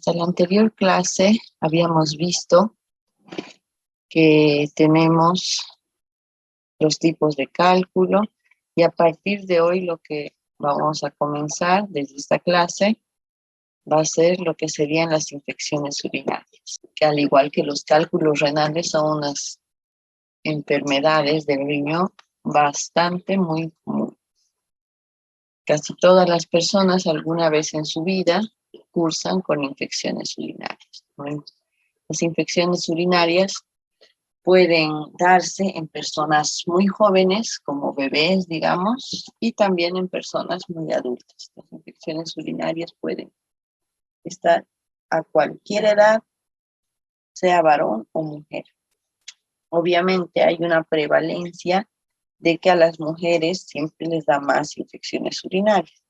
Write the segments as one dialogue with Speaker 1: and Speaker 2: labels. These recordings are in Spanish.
Speaker 1: hasta la anterior clase habíamos visto que tenemos los tipos de cálculo y a partir de hoy lo que vamos a comenzar desde esta clase va a ser lo que serían las infecciones urinarias, que al igual que los cálculos renales son unas enfermedades del riñón bastante muy común. Casi todas las personas alguna vez en su vida cursan con infecciones urinarias. Las infecciones urinarias pueden darse en personas muy jóvenes, como bebés, digamos, y también en personas muy adultas. Las infecciones urinarias pueden estar a cualquier edad, sea varón o mujer. Obviamente hay una prevalencia de que a las mujeres siempre les da más infecciones urinarias,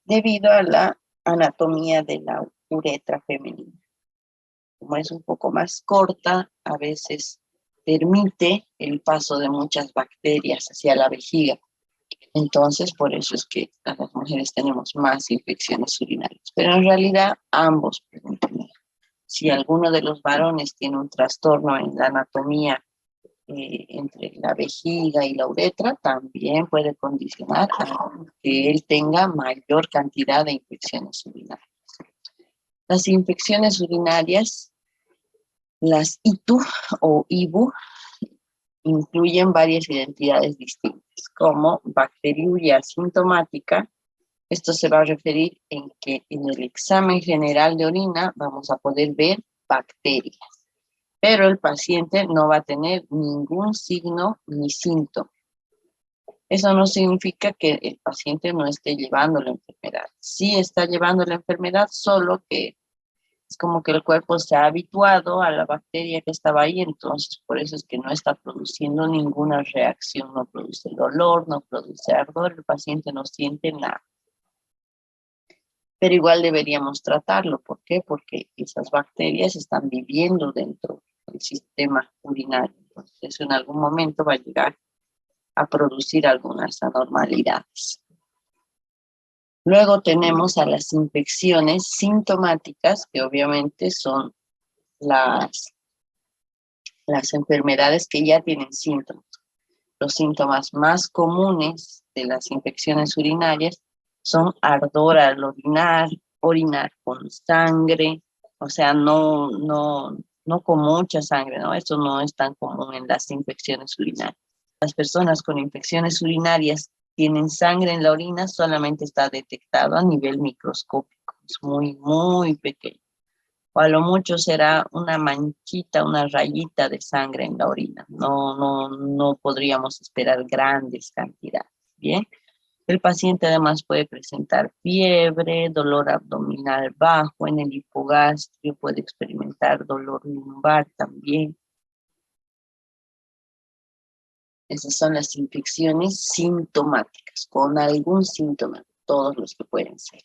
Speaker 1: debido a la anatomía de la uretra femenina. Como es un poco más corta, a veces permite el paso de muchas bacterias hacia la vejiga. Entonces, por eso es que a las mujeres tenemos más infecciones urinarias. Pero en realidad, ambos pueden tener. Si alguno de los varones tiene un trastorno en la anatomía entre la vejiga y la uretra, también puede condicionar a que él tenga mayor cantidad de infecciones urinarias. Las infecciones urinarias, las ITU o IBU, incluyen varias identidades distintas, como bacteriuria asintomática. Esto se va a referir en que en el examen general de orina vamos a poder ver bacterias, pero el paciente no va a tener ningún signo ni síntoma. Eso no significa que el paciente no esté llevando la enfermedad. Sí está llevando la enfermedad, solo que es como que el cuerpo se ha habituado a la bacteria que estaba ahí, entonces por eso es que no está produciendo ninguna reacción, no produce dolor, no produce ardor, el paciente no siente nada. Pero igual deberíamos tratarlo. ¿Por qué? Porque esas bacterias están viviendo dentro del sistema urinario. Entonces, eso en algún momento va a llegar a producir algunas anormalidades. Luego tenemos a las infecciones sintomáticas, que obviamente son las enfermedades que ya tienen síntomas. Los síntomas más comunes de las infecciones urinarias son ardor al orinar, orinar con sangre, o sea, no con mucha sangre, ¿no? Esto no es tan común en las infecciones urinarias. Las personas con infecciones urinarias tienen sangre en la orina, solamente está detectado a nivel microscópico, es muy, muy pequeño. O a lo mucho será una manchita, una rayita de sangre en la orina. No podríamos esperar grandes cantidades, ¿bien? El paciente además puede presentar fiebre, dolor abdominal bajo en el hipogastrio, puede experimentar dolor lumbar también. Esas son las infecciones sintomáticas, con algún síntoma, todos los que pueden ser.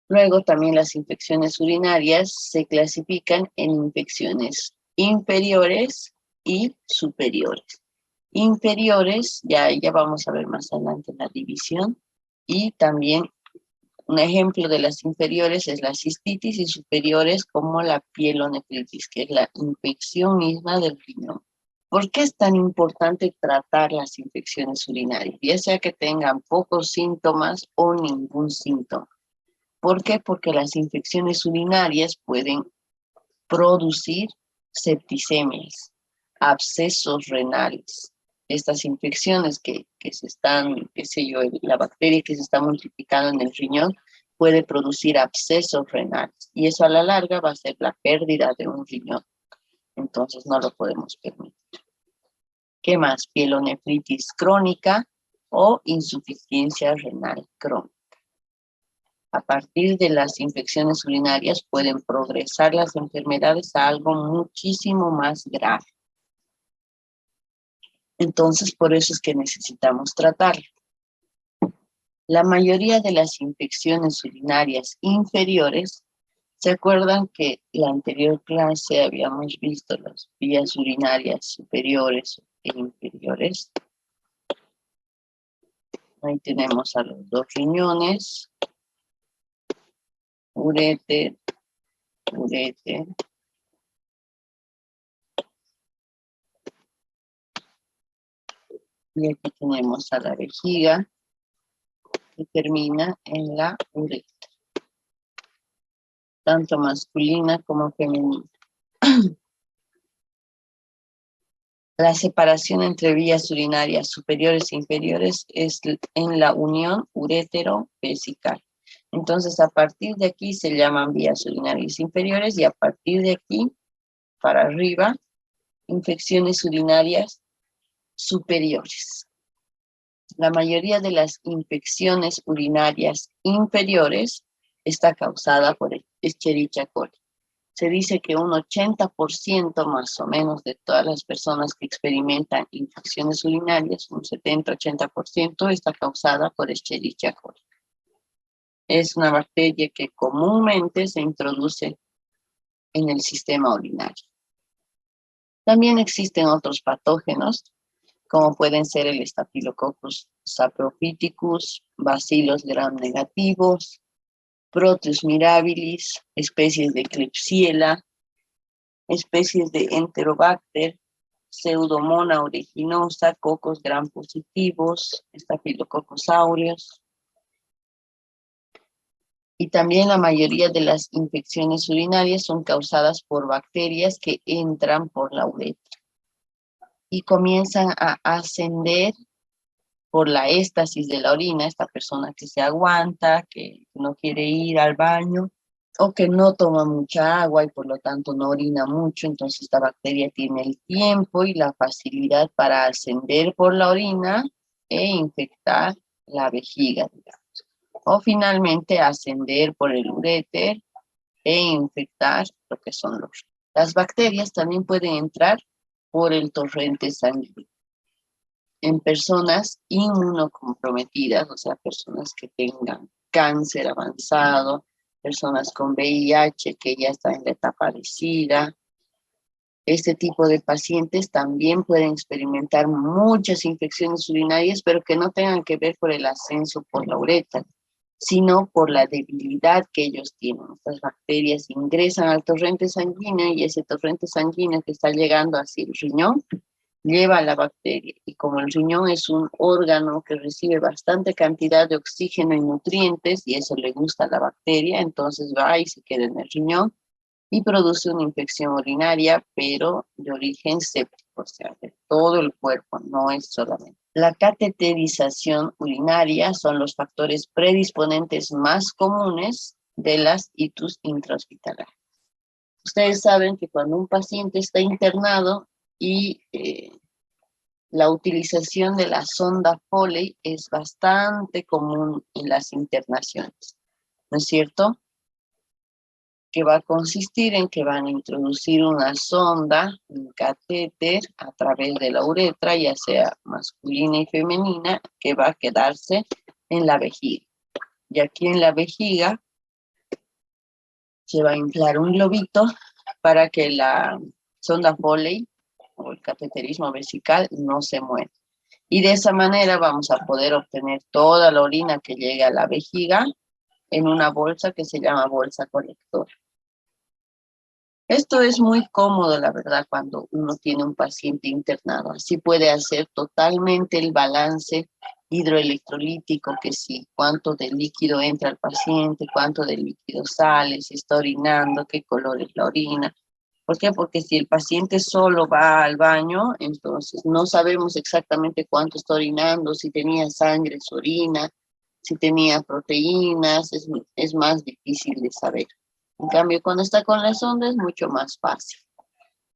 Speaker 1: Luego también las infecciones urinarias se clasifican en infecciones inferiores y superiores. Inferiores, ya vamos a ver más adelante la división, y también un ejemplo de las inferiores es la cistitis y superiores como la pielonefritis, que es la infección misma del riñón. ¿Por qué es tan importante tratar las infecciones urinarias? Ya sea que tengan pocos síntomas o ningún síntoma. ¿Por qué? Porque las infecciones urinarias pueden producir septicemias, abscesos renales. Estas infecciones que se están, qué sé yo, la bacteria que se está multiplicando en el riñón puede producir abscesos renales y eso a la larga va a ser la pérdida de un riñón. Entonces no lo podemos permitir. ¿Qué más? Pielonefritis crónica o insuficiencia renal crónica. A partir de las infecciones urinarias pueden progresar las enfermedades a algo muchísimo más grave. Entonces, por eso es que necesitamos tratarlo. La mayoría de las infecciones urinarias inferiores, ¿se acuerdan que en la anterior clase habíamos visto las vías urinarias superiores e inferiores? Ahí tenemos a los dos riñones, ureter ureter. Y aquí tenemos a la vejiga, que termina en la uretra, tanto masculina como femenina. La separación entre vías urinarias superiores e inferiores es en la unión urétero-vesical. Entonces, a partir de aquí se llaman vías urinarias inferiores y a partir de aquí para arriba, infecciones urinarias superiores. La mayoría de las infecciones urinarias inferiores está causada por el Escherichia coli. Se dice que un 80% más o menos de todas las personas que experimentan infecciones urinarias, un 70-80%, está causada por Escherichia coli. Es una bacteria que comúnmente se introduce en el sistema urinario. También existen otros patógenos, como pueden ser el Staphylococcus saprophyticus, Bacillus gram-negativos, Proteus mirabilis, especies de Klebsiella, especies de Enterobacter, Pseudomonas aeruginosa, cocos gram positivos, Staphylococcus aureus. Y también la mayoría de las infecciones urinarias son causadas por bacterias que entran por la uretra y comienzan a ascender por la éstasis de la orina, esta persona que se aguanta, que no quiere ir al baño, o que no toma mucha agua y por lo tanto no orina mucho, entonces esta bacteria tiene el tiempo y la facilidad para ascender por la orina e infectar la vejiga, digamos. O finalmente ascender por el uréter e infectar lo que son los. Las bacterias también pueden entrar por el torrente sanguíneo en personas inmunocomprometidas, o sea, personas que tengan cáncer avanzado, personas con VIH que ya están en la etapa de SIDA. Este tipo de pacientes también pueden experimentar muchas infecciones urinarias, pero que no tengan que ver por el ascenso por la uretra, sino por la debilidad que ellos tienen. Estas bacterias ingresan al torrente sanguíneo y ese torrente sanguíneo que está llegando hacia el riñón lleva la bacteria. Y como el riñón es un órgano que recibe bastante cantidad de oxígeno y nutrientes, y eso le gusta a la bacteria, entonces va y se queda en el riñón y produce una infección urinaria, pero de origen séptico, o sea, de todo el cuerpo, no es solamente. La cateterización urinaria son los factores predisponentes más comunes de las itus intrahospitalarias. Ustedes saben que cuando un paciente está internado y la utilización de la sonda Foley es bastante común en las internaciones, ¿no es cierto? Que va a consistir en que van a introducir una sonda, un catéter a través de la uretra, ya sea masculina y femenina, que va a quedarse en la vejiga. Y aquí en la vejiga se va a inflar un globito para que la sonda Foley o el cateterismo vesical no se mueva. Y de esa manera vamos a poder obtener toda la orina que llegue a la vejiga en una bolsa que se llama bolsa colectora. Esto es muy cómodo, la verdad, cuando uno tiene un paciente internado. Así puede hacer totalmente el balance hidroelectrolítico, que sí, cuánto de líquido entra al paciente, cuánto de líquido sale, si está orinando, qué color es la orina. ¿Por qué? Porque si el paciente solo va al baño, entonces no sabemos exactamente cuánto está orinando, si tenía sangre, su orina, si tenía proteínas, es más difícil de saber. En cambio, cuando está con la sonda es mucho más fácil.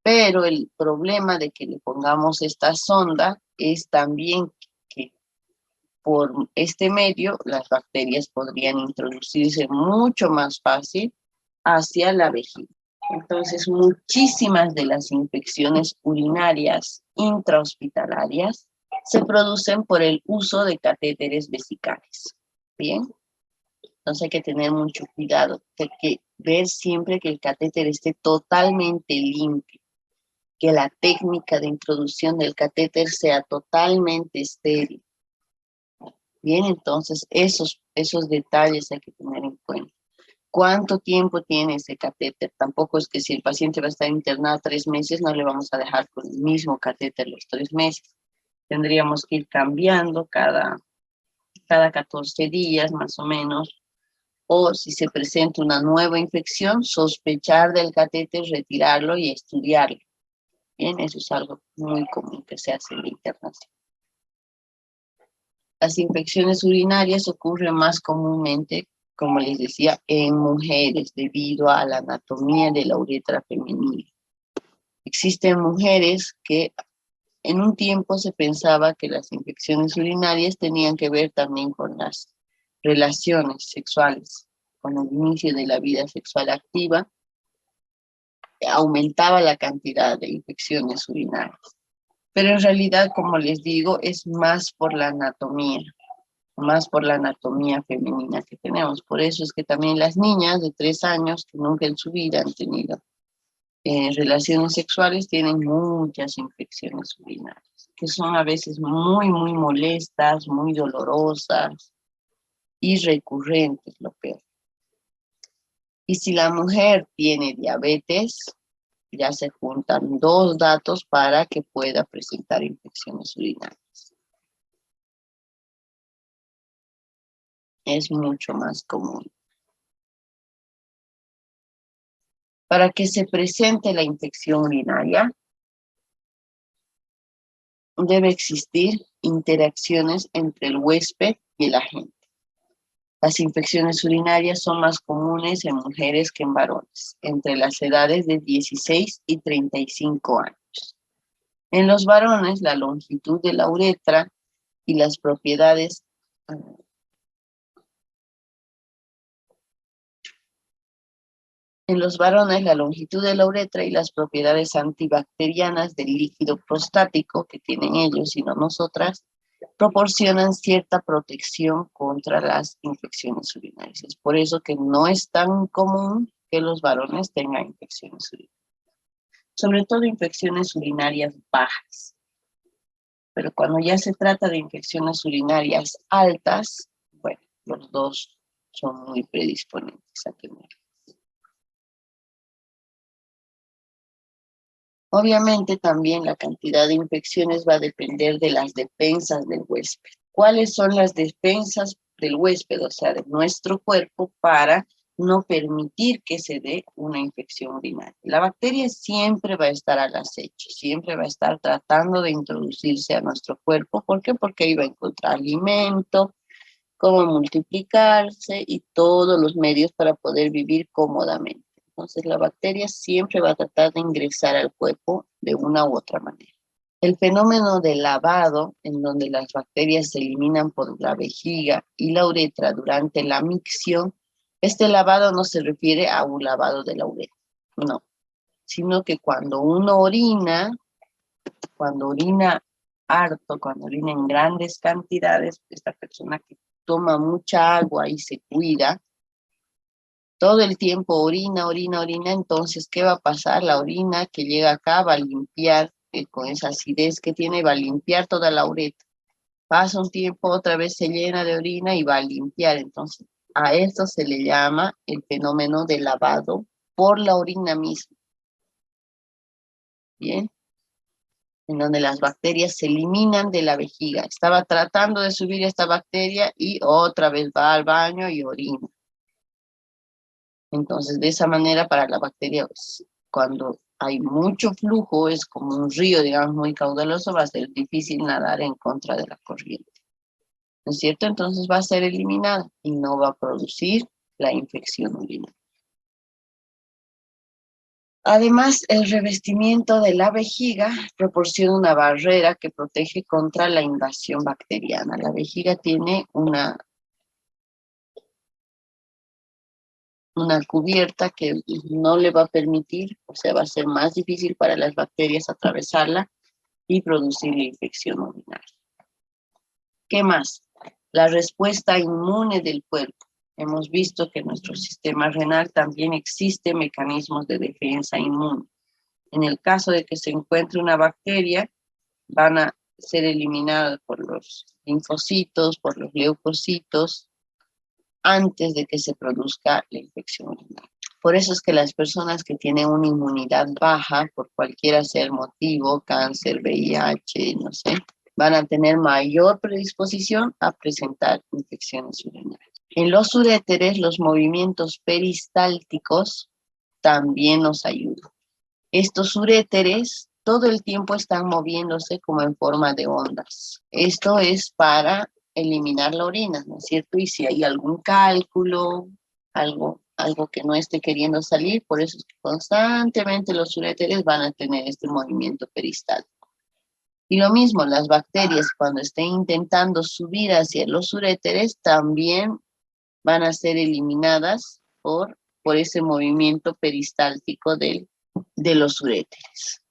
Speaker 1: Pero el problema de que le pongamos esta sonda es también que por este medio las bacterias podrían introducirse mucho más fácil hacia la vejiga. Entonces, muchísimas de las infecciones urinarias intrahospitalarias se producen por el uso de catéteres vesicales. Bien, entonces hay que tener mucho cuidado, hay que ver siempre que el catéter esté totalmente limpio, que la técnica de introducción del catéter sea totalmente estéril. Bien, entonces esos detalles hay que tener en cuenta. ¿Cuánto tiempo tiene ese catéter? Tampoco es que si el paciente va a estar internado 3 meses, no le vamos a dejar con el mismo catéter los 3 meses. Tendríamos que ir cambiando cada 14 días más o menos, o si se presenta una nueva infección, sospechar del catéter, retirarlo y estudiarlo. Bien, eso es algo muy común que se hace en la internación. Las infecciones urinarias ocurren más comúnmente, como les decía, en mujeres debido a la anatomía de la uretra femenina. Existen mujeres que en un tiempo se pensaba que las infecciones urinarias tenían que ver también con las relaciones sexuales. Con el inicio de la vida sexual activa, aumentaba la cantidad de infecciones urinarias. Pero en realidad, como les digo, es más por la anatomía femenina que tenemos. Por eso es que también las niñas de 3 años que nunca en su vida han tenido relaciones sexuales tienen muchas infecciones urinarias, que son a veces muy, muy molestas, muy dolorosas y recurrentes, lo peor. Y si la mujer tiene diabetes, ya se juntan 2 datos para que pueda presentar infecciones urinarias. Es mucho más común. Para que se presente la infección urinaria, debe existir interacciones entre el huésped y el agente. Las infecciones urinarias son más comunes en mujeres que en varones, entre las edades de 16 y 35 años. En los varones, la longitud de la uretra y las propiedades En los varones, la longitud de la uretra y las propiedades antibacterianas del líquido prostático que tienen ellos y no nosotras, proporcionan cierta protección contra las infecciones urinarias. Es por eso que no es tan común que los varones tengan infecciones urinarias. Sobre todo infecciones urinarias bajas. Pero cuando ya se trata de infecciones urinarias altas, bueno, los dos son muy predisponentes a tener. Obviamente también la cantidad de infecciones va a depender de las defensas del huésped. ¿Cuáles son las defensas del huésped, o sea, de nuestro cuerpo, para no permitir que se dé una infección urinaria? La bacteria siempre va a estar al acecho, siempre va a estar tratando de introducirse a nuestro cuerpo. ¿Por qué? Porque ahí va a encontrar alimento, cómo multiplicarse y todos los medios para poder vivir cómodamente. Entonces la bacteria siempre va a tratar de ingresar al cuerpo de una u otra manera. El fenómeno de lavado, en donde las bacterias se eliminan por la vejiga y la uretra durante la micción, este lavado no se refiere a un lavado de la uretra, no, sino que cuando uno orina, harto, cuando orina en grandes cantidades, esta persona que toma mucha agua y se cuida, todo el tiempo orina, entonces, ¿qué va a pasar? La orina que llega acá va a limpiar, con esa acidez que tiene, va a limpiar toda la uretra. Pasa un tiempo, otra vez se llena de orina y va a limpiar. Entonces, a esto se le llama el fenómeno de lavado por la orina misma. Bien, en donde las bacterias se eliminan de la vejiga. Estaba tratando de subir esta bacteria y otra vez va al baño y orina. Entonces, de esa manera, para la bacteria, pues, cuando hay mucho flujo, es como un río, digamos, muy caudaloso, va a ser difícil nadar en contra de la corriente. ¿No es cierto? Entonces va a ser eliminada y no va a producir la infección urinaria. Además, el revestimiento de la vejiga proporciona una barrera que protege contra la invasión bacteriana. La vejiga tiene una cubierta que no le va a permitir, o sea, va a ser más difícil para las bacterias atravesarla y producir la infección urinaria. ¿Qué más? La respuesta inmune del cuerpo. Hemos visto que en nuestro sistema renal también existen mecanismos de defensa inmune. En el caso de que se encuentre una bacteria, van a ser eliminadas por los linfocitos, por los leucocitos, antes de que se produzca la infección urinaria. Por eso es que las personas que tienen una inmunidad baja, por cualquiera sea el motivo, cáncer, VIH, no sé, van a tener mayor predisposición a presentar infecciones urinarias. En los uréteres, los movimientos peristálticos también nos ayudan. Estos uréteres todo el tiempo están moviéndose como en forma de ondas. Esto es para eliminar la orina, ¿no es cierto? Y si hay algún cálculo, algo que no esté queriendo salir, por eso es que constantemente los uréteres van a tener este movimiento peristáltico. Y lo mismo, las bacterias cuando estén intentando subir hacia los uréteres también van a ser eliminadas por ese movimiento peristáltico de los uréteres.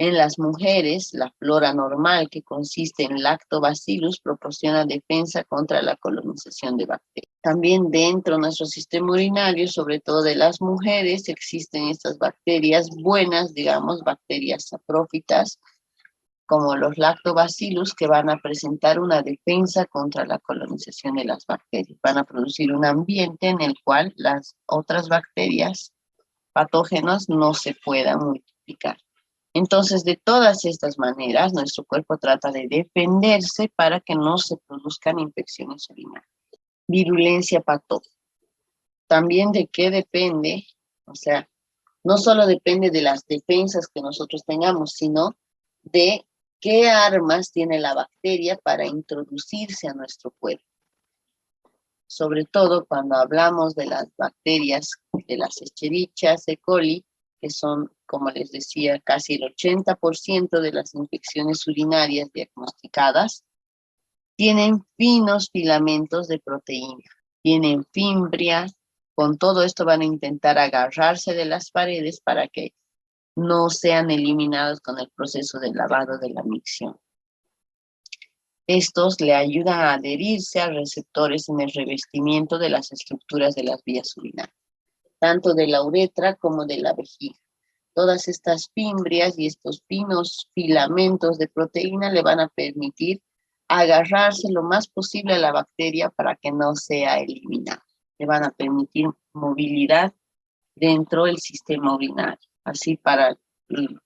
Speaker 1: En las mujeres, la flora normal, que consiste en lactobacillus, proporciona defensa contra la colonización de bacterias. También dentro de nuestro sistema urinario, sobre todo de las mujeres, existen estas bacterias buenas, digamos, bacterias saprófitas, como los lactobacillus, que van a presentar una defensa contra la colonización de las bacterias. Van a producir un ambiente en el cual las otras bacterias patógenas no se puedan multiplicar. Entonces, de todas estas maneras, nuestro cuerpo trata de defenderse para que no se produzcan infecciones urinarias. Virulencia patógena. También de qué depende, o sea, no solo depende de las defensas que nosotros tengamos, sino de qué armas tiene la bacteria para introducirse a nuestro cuerpo. Sobre todo cuando hablamos de las bacterias, de las Escherichia coli, que son, como les decía, casi el 80% de las infecciones urinarias diagnosticadas, tienen finos filamentos de proteína, tienen fimbria, con todo esto van a intentar agarrarse de las paredes para que no sean eliminados con el proceso de lavado de la micción. Estos le ayudan a adherirse a receptores en el revestimiento de las estructuras de las vías urinarias, tanto de la uretra como de la vejiga. Todas estas fimbrias y estos finos filamentos de proteína le van a permitir agarrarse lo más posible a la bacteria para que no sea eliminada. Le van a permitir movilidad dentro del sistema urinario. Así para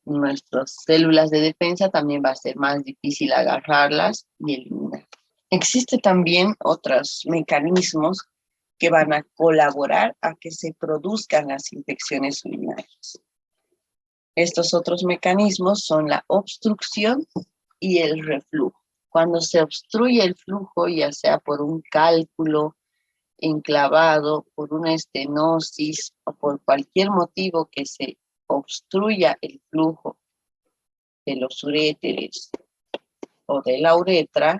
Speaker 1: nuestras células de defensa también va a ser más difícil agarrarlas y eliminar. Existen también otros mecanismos que van a colaborar a que se produzcan las infecciones urinarias. Estos otros mecanismos son la obstrucción y el reflujo. Cuando se obstruye el flujo, ya sea por un cálculo enclavado, por una estenosis o por cualquier motivo que se obstruya el flujo de los uréteres o de la uretra,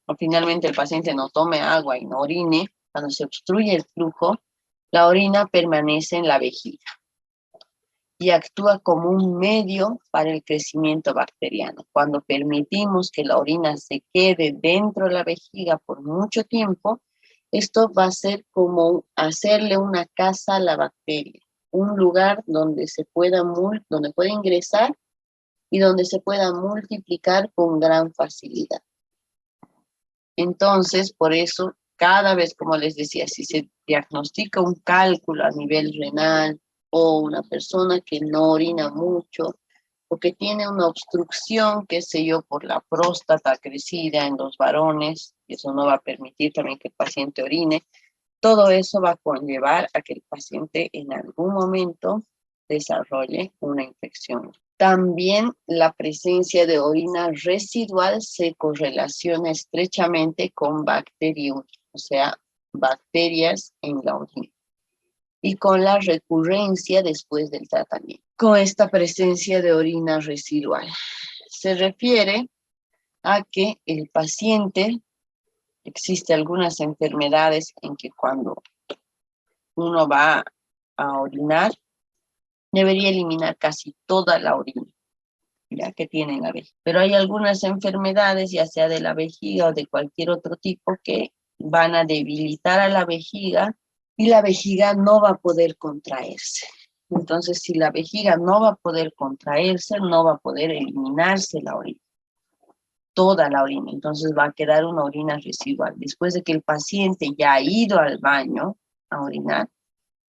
Speaker 1: o finalmente el paciente no tome agua y no orine, cuando se obstruye el flujo, la orina permanece en la vejiga y actúa como un medio para el crecimiento bacteriano. Cuando permitimos que la orina se quede dentro de la vejiga por mucho tiempo, esto va a ser como hacerle una casa a la bacteria, un lugar donde donde puede ingresar y donde se pueda multiplicar con gran facilidad. Entonces, por eso, cada vez, como les decía, si se diagnostica un cálculo a nivel renal o una persona que no orina mucho o que tiene una obstrucción, qué sé yo, por la próstata crecida en los varones, y eso no va a permitir también que el paciente orine, todo eso va a conllevar a que el paciente en algún momento desarrolle una infección. También la presencia de orina residual se correlaciona estrechamente con bacteriuria, o sea, bacterias en la orina, y con la recurrencia después del tratamiento. Con esta presencia de orina residual se refiere a que el paciente, existe algunas enfermedades en que cuando uno va a orinar, debería eliminar casi toda la orina, ya que tiene en la vejiga. Pero hay algunas enfermedades, ya sea de la vejiga o de cualquier otro tipo, que van a debilitar a la vejiga y la vejiga no va a poder contraerse. Entonces, si la vejiga no va a poder contraerse, no va a poder eliminarse la orina. toda la orina, entonces va a quedar una orina residual. Después de que el paciente ya ha ido al baño a orinar,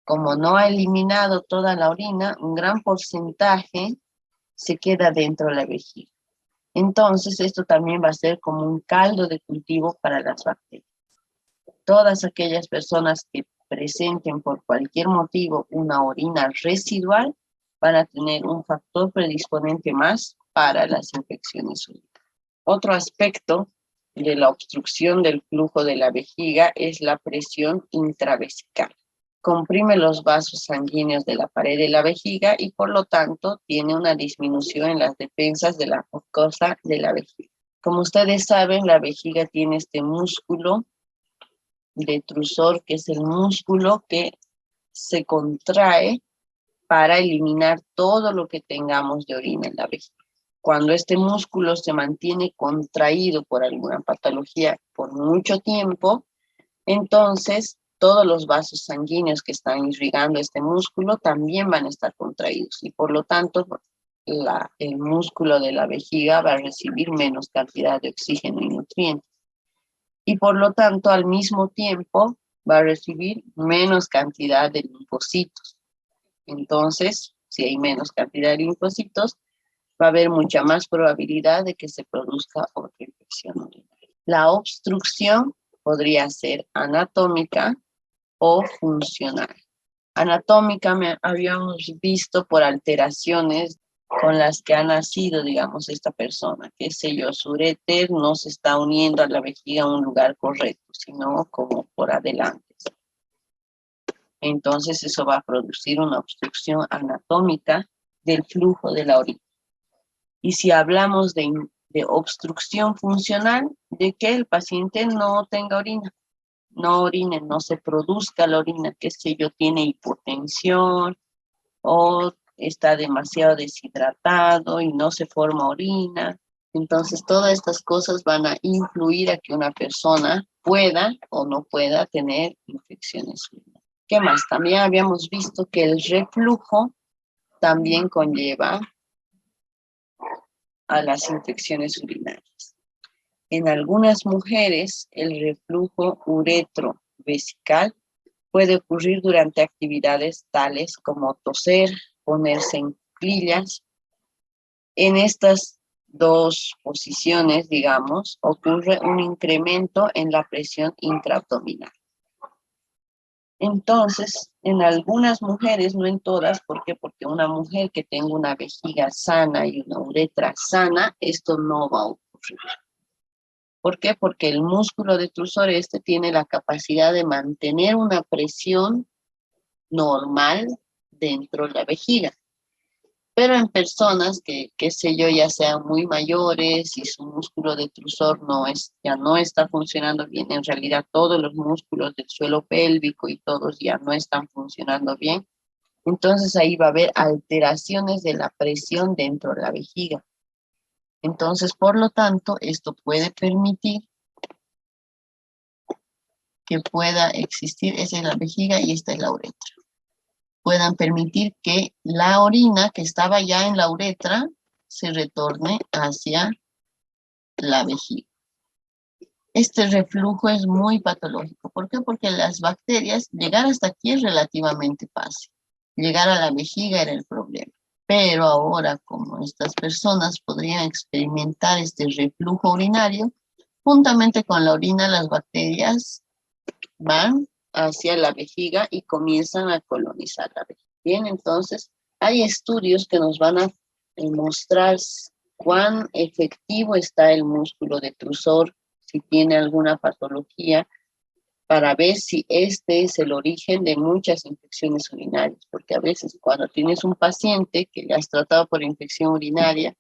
Speaker 1: como no ha eliminado toda la orina, un gran porcentaje se queda dentro de la vejiga. Entonces, esto también va a ser como un caldo de cultivo para las bacterias. Todas aquellas personas que presenten por cualquier motivo una orina residual van a tener un factor predisponente más para las infecciones urinarias. Otro aspecto de la obstrucción del flujo de la vejiga es la presión intravesical. Comprime los vasos sanguíneos de la pared de la vejiga y por lo tanto tiene una disminución en las defensas de la mucosa de la vejiga. Como ustedes saben, la vejiga tiene este músculo detrusor, que es el músculo que se contrae para eliminar todo lo que tengamos de orina en la vejiga. Cuando este músculo se mantiene contraído por alguna patología por mucho tiempo, entonces todos los vasos sanguíneos que están irrigando este músculo también van a estar contraídos y por lo tanto el músculo de la vejiga va a recibir menos cantidad de oxígeno y nutrientes y por lo tanto al mismo tiempo va a recibir menos cantidad de linfocitos. Entonces, si hay menos cantidad de linfocitos, va a haber mucha más probabilidad de que se produzca otra infección urinaria. La obstrucción podría ser anatómica o funcional. Anatómica habíamos visto por alteraciones con las que ha nacido, digamos, esta persona, qué sé yo, su uréter no se está uniendo a la vejiga en un lugar correcto, sino como por adelante. Entonces eso va a producir una obstrucción anatómica del flujo de la orina. Y si hablamos de obstrucción funcional, de que el paciente no tenga orina, no orine, no se produzca la orina, qué sé yo, tiene hipotensión o está demasiado deshidratado y no se forma orina. Entonces todas estas cosas van a influir a que una persona pueda o no pueda tener infecciones urinarias. ¿Qué más? También habíamos visto que el reflujo también conlleva a las infecciones urinarias. En algunas mujeres, el reflujo uretrovesical puede ocurrir durante actividades tales como toser, ponerse en cuclillas. En estas dos posiciones, digamos, ocurre un incremento en la presión intraabdominal. Entonces, en algunas mujeres, no en todas, ¿por qué? Porque una mujer que tenga una vejiga sana y una uretra sana, esto no va a ocurrir. ¿Por qué? Porque el músculo detrusor tiene la capacidad de mantener una presión normal dentro de la vejiga. Pero en personas que, qué sé yo, ya sean muy mayores y su músculo detrusor ya no está funcionando bien, en realidad todos los músculos del suelo pélvico y todos ya no están funcionando bien, entonces ahí va a haber alteraciones de la presión dentro de la vejiga. Entonces, por lo tanto, esto puede permitir que pueda existir, esa es la vejiga y esta es la uretra, puedan permitir que la orina que estaba ya en la uretra se retorne hacia la vejiga. Este reflujo es muy patológico. ¿Por qué? Porque las bacterias, llegar hasta aquí es relativamente fácil. Llegar a la vejiga era el problema. Pero ahora, como estas personas podrían experimentar este reflujo urinario, juntamente con la orina, las bacterias van hacia la vejiga y comienzan a colonizar la vejiga. Bien, entonces hay estudios que nos van a mostrar cuán efectivo está el músculo detrusor, si tiene alguna patología, para ver si este es el origen de muchas infecciones urinarias, porque a veces cuando tienes un paciente que le has tratado por infección urinaria,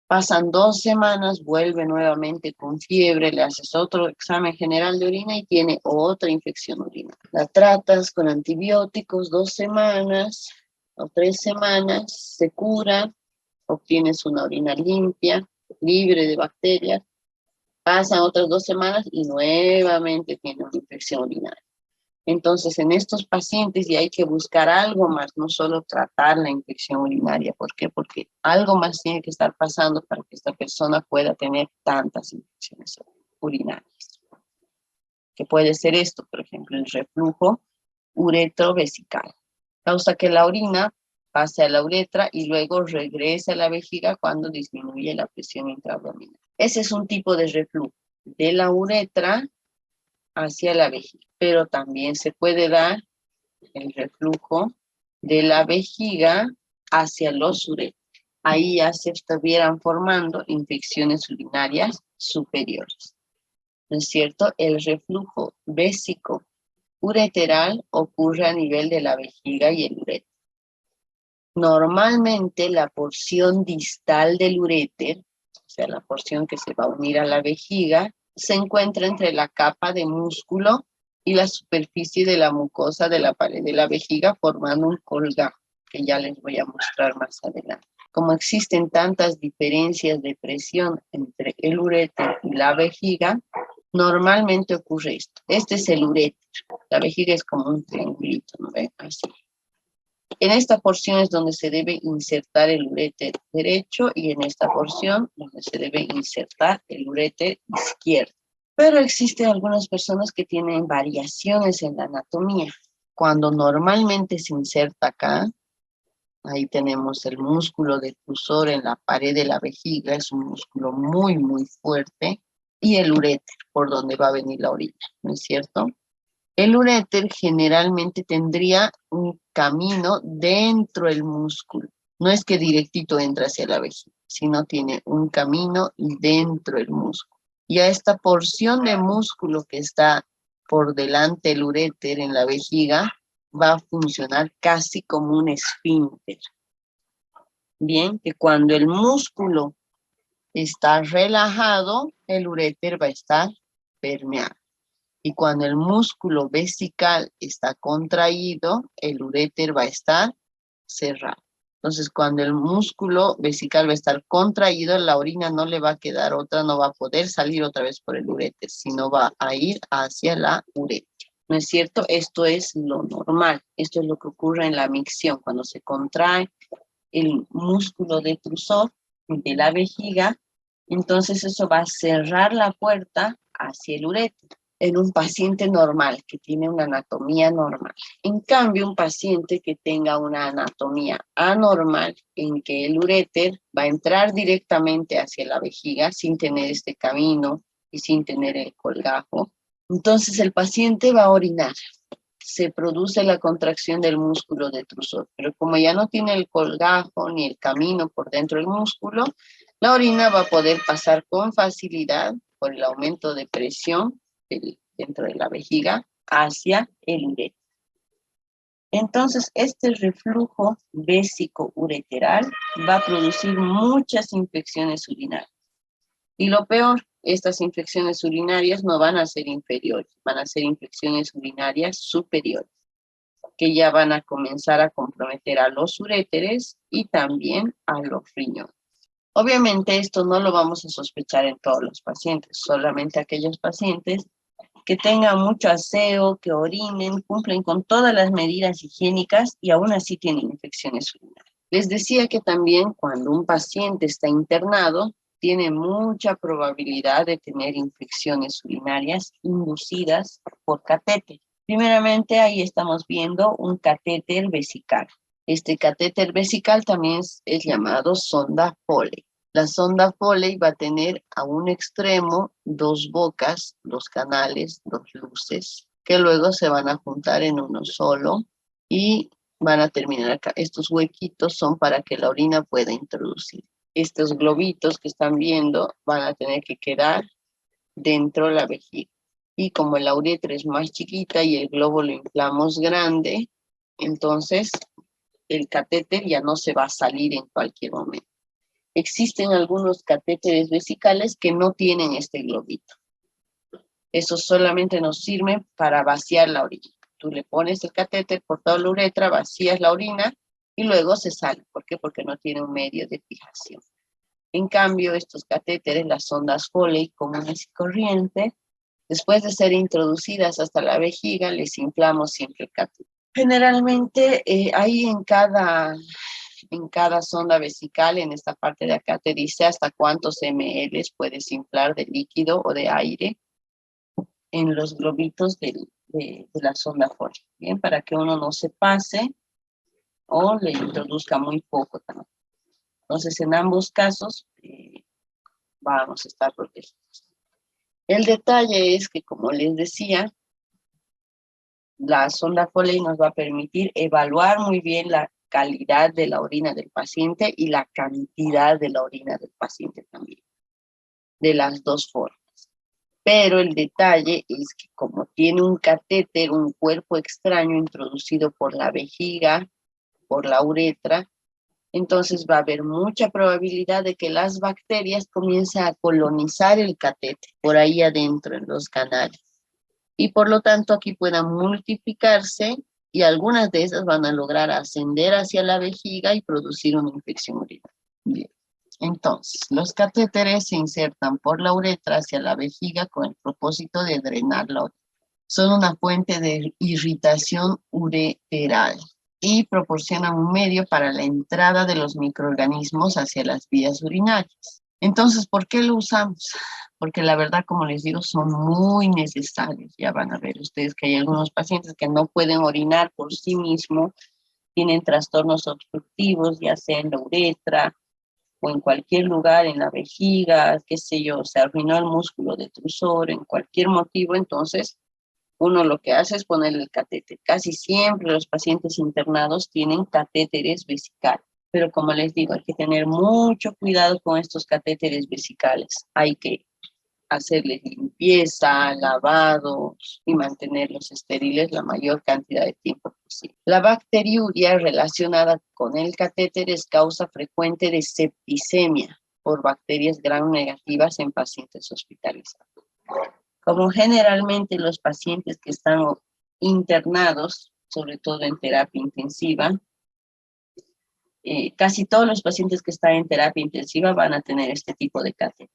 Speaker 1: pasan 2 semanas, vuelve nuevamente con fiebre, le haces otro examen general de orina y tiene otra infección urinaria. La tratas con antibióticos 2 semanas o 3 semanas, se cura, obtienes una orina limpia, libre de bacterias, pasan otras 2 semanas y nuevamente tiene una infección urinaria. Entonces, en estos pacientes ya hay que buscar algo más, no solo tratar la infección urinaria. ¿Por qué? Porque algo más tiene que estar pasando para que esta persona pueda tener tantas infecciones urinarias. Que puede ser esto, por ejemplo, el reflujo uretrovesical. Causa que la orina pase a la uretra y luego regrese a la vejiga cuando disminuye la presión intraabdominal. Ese es un tipo de reflujo de la uretra hacia la vejiga, pero también se puede dar el reflujo de la vejiga hacia los uretros. Ahí ya se estuvieran formando infecciones urinarias superiores. ¿No es cierto? El reflujo vésico ureteral ocurre a nivel de la vejiga y el uréter. Normalmente la porción distal del uréter, o sea, la porción que se va a unir a la vejiga, se encuentra entre la capa de músculo y la superficie de la mucosa de la pared de la vejiga, formando un colgajo, que ya les voy a mostrar más adelante. Como existen tantas diferencias de presión entre el uréter y la vejiga, normalmente ocurre esto. Este es el uréter. La vejiga es como un triangulito, ¿no ven? Así. En esta porción es donde se debe insertar el uréter derecho y en esta porción donde se debe insertar el uréter izquierdo. Pero existen algunas personas que tienen variaciones en la anatomía. Cuando normalmente se inserta acá, ahí tenemos el músculo detrusor en la pared de la vejiga, es un músculo muy, muy fuerte, y el uréter, por donde va a venir la orina, ¿no es cierto? El uréter generalmente tendría un camino dentro del músculo. No es que directito entra hacia la vejiga, sino tiene un camino dentro del músculo. Y a esta porción de músculo que está por delante del uréter en la vejiga va a funcionar casi como un esfínter. Bien, que cuando el músculo está relajado, el uréter va a estar permeado. Y cuando el músculo vesical está contraído, el uréter va a estar cerrado. Entonces, cuando el músculo vesical va a estar contraído, la orina no le va a quedar otra, no va a poder salir otra vez por el uréter, sino va a ir hacia la uretra. ¿No es cierto? Esto es lo normal. Esto es lo que ocurre en la micción, cuando se contrae el músculo detrusor de la vejiga, entonces eso va a cerrar la puerta hacia el uréter en un paciente normal, que tiene una anatomía normal. En cambio, un paciente que tenga una anatomía anormal, en que el uréter va a entrar directamente hacia la vejiga sin tener este camino y sin tener el colgajo, entonces el paciente va a orinar. Se produce la contracción del músculo detrusor, pero como ya no tiene el colgajo ni el camino por dentro del músculo, la orina va a poder pasar con facilidad por el aumento de presión dentro de la vejiga hacia el uréter. Entonces, este reflujo vésico ureteral va a producir muchas infecciones urinarias. Y lo peor, estas infecciones urinarias no van a ser inferiores, van a ser infecciones urinarias superiores, que ya van a comenzar a comprometer a los uréteres y también a los riñones. Obviamente esto no lo vamos a sospechar en todos los pacientes, solamente aquellos pacientes que tengan mucho aseo, que orinen, cumplen con todas las medidas higiénicas y aún así tienen infecciones urinarias. Les decía que también cuando un paciente está internado, tiene mucha probabilidad de tener infecciones urinarias inducidas por catéter. Primeramente, ahí estamos viendo un catéter vesical. Este catéter vesical también es llamado sonda Foley. La sonda Foley va a tener a un extremo dos bocas, dos canales, dos luces, que luego se van a juntar en uno solo y van a terminar acá. Estos huequitos son para que la orina pueda introducir. Estos globitos que están viendo van a tener que quedar dentro de la vejiga. Y como la uretra es más chiquita y el globo lo inflamos grande, entonces el catéter ya no se va a salir en cualquier momento. Existen algunos catéteres vesicales que no tienen este globito. Eso solamente nos sirve para vaciar la orina. Tú le pones el catéter por toda la uretra, vacías la orina y luego se sale. ¿Por qué? Porque no tiene un medio de fijación. En cambio, estos catéteres, las sondas Foley comunes y corrientes, Después de ser introducidas hasta la vejiga, les inflamos siempre el catéter. Generalmente, ahí en cada sonda vesical, en esta parte de acá, te dice hasta cuántos ml puedes inflar de líquido o de aire en los globitos de la sonda Foley, ¿bien? Para que uno no se pase o le introduzca muy poco también. Entonces, en ambos casos, vamos a estar protegidos. El detalle es que, como les decía, la sonda Foley nos va a permitir evaluar muy bien la calidad de la orina del paciente y la cantidad de la orina del paciente también, de las dos formas. Pero el detalle es que como tiene un catéter, un cuerpo extraño introducido por la vejiga, por la uretra, entonces va a haber mucha probabilidad de que las bacterias comiencen a colonizar el catéter por ahí adentro en los canales. Y por lo tanto aquí puedan multiplicarse y algunas de esas van a lograr ascender hacia la vejiga y producir una infección urinaria. Bien. Entonces, los catéteres se insertan por la uretra hacia la vejiga con el propósito de drenar la orina. Son una fuente de irritación ureteral y proporcionan un medio para la entrada de los microorganismos hacia las vías urinarias. Entonces, ¿por qué lo usamos? Porque la verdad, como les digo, son muy necesarios. Ya van a ver ustedes que hay algunos pacientes que no pueden orinar por sí mismos, tienen trastornos obstructivos, ya sea en la uretra o en cualquier lugar, en la vejiga, qué sé yo, se arruinó el músculo detrusor, en cualquier motivo, entonces uno lo que hace es ponerle el catéter. Casi siempre los pacientes internados tienen catéteres vesicales, pero como les digo, hay que tener mucho cuidado con estos catéteres vesicales. Hay que hacerles limpieza, lavados y mantenerlos estériles la mayor cantidad de tiempo posible. La bacteriuria relacionada con el catéter es causa frecuente de septicemia por bacterias gram negativas en pacientes hospitalizados. Como generalmente los pacientes que están internados, sobre todo en terapia intensiva, casi todos los pacientes que están en terapia intensiva van a tener este tipo de catéter.